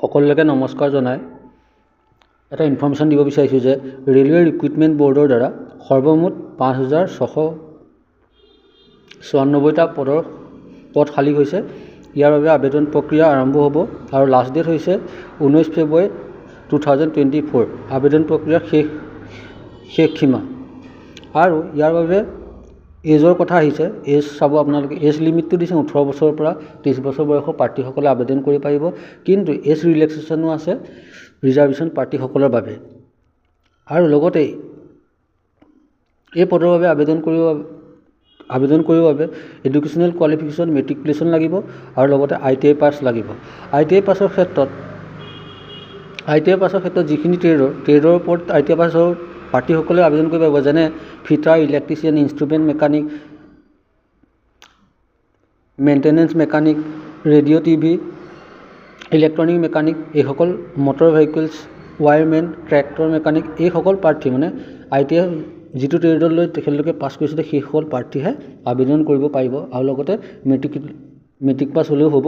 সকলোকে নমস্কাৰ জনাই এটা ইনফৰমেশ্যন দিব বিচাৰিছোঁ যে ৰেলৱে ৰিক্ৰুটমেণ্ট বৰ্ডৰ দ্বাৰা সৰ্বমুঠ 5694টা পদ খালী হৈছে। ইয়াৰ বাবে আবেদন প্ৰক্ৰিয়া আৰম্ভ হ'ব আৰু লাষ্ট ডেট হৈছে 19 ফেব্ৰুৱাৰী 2024। আবেদন প্ৰক্ৰিয়াৰ শেষ সীমা। আৰু ইয়াৰ বাবে এজৰ কথা আহিছে। এজ চাব আপোনালোকে, এজ লিমিটটো দিছে 18 বছৰৰ পৰা 30 বছৰ বয়সৰ প্ৰাৰ্থীসকলে আবেদন কৰিব পাৰিব। কিন্তু এজ ৰিলেক্সেশ্যনো আছে ৰিজাৰ্ভেশ্যন প্ৰাৰ্থীসকলৰ বাবে। আৰু লগতে এই পদৰ বাবে আবেদন কৰিবৰ বাবে এডুকেশ্যনেল কোৱালিফিকেশ্যন মেট্ৰিকুলেশ্যন লাগিব আৰু লগতে ITI পাছ লাগিব। ITI পাছৰ ক্ষেত্ৰত যিখিনি ট্ৰেডৰ ওপৰত ITI পাছৰ প্ৰাৰ্থীসকলে আবেদন কৰিব পাৰিব, যেনে fitter, electrician, instrument mechanic, maintenance mechanic, radio' TV, electronic mechanic, এইসকল motor vehicles, wiremen, tractor mechanic, এইসকল প্ৰাৰ্থী মানে ITI যিটো ট্ৰেডত লৈ তেখেতলোকে পাছ কৰিছিলে সেইসকল প্ৰাৰ্থীহে আবেদন কৰিব পাৰিব। আৰু লগতে মেট্ৰিক পাছ হ'লেও হ'ব।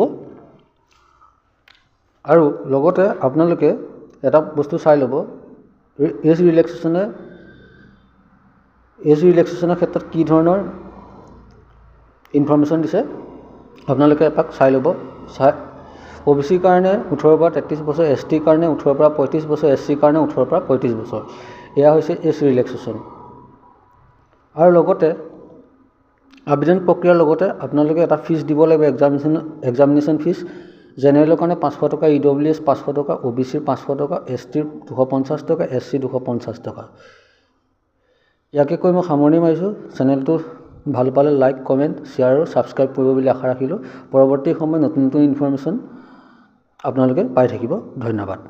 আৰু লগতে আপোনালোকে এটা বস্তু চাই ল'ব, এজ ৰিলেক্সেশ্যনৰ ক্ষেত্ৰত কি ধৰণৰ ইনফৰমেশ্যন দিছে আপোনালোকে এপাক চাই ল'ব। OBC কাৰণে 18 পৰা 33 বছৰ, ST কাৰণে 18 পৰা 35 বছৰ, SC কাৰণে 18 পৰা 35 বছৰ। এয়া হৈছে এজ ৰিলেক্সেশ্যন। আৰু লগতে আবেদন প্ৰক্ৰিয়াৰ লগতে আপোনালোকে এটা ফিজ দিব লাগিব, এক্সামিনেশ্যন ফিজ। জেনেৰেলৰ কাৰণে 500 টকা, EWS 500 টকা, OBC 500 টকা, ST 250 টকা, SC 250 টকা। ইয়াকে কৈ মই সামৰণি মাৰিছোঁ। চেনেলটো ভাল পালে লাইক, কমেণ্ট, শ্বেয়াৰ আৰু ছাবস্ক্ৰাইব কৰিব বুলি আশা ৰাখিলোঁ। পৰৱৰ্তী সময়ত নতুন ইনফৰমেশ্যন আপোনালোকে পাই থাকিব। ধন্যবাদ।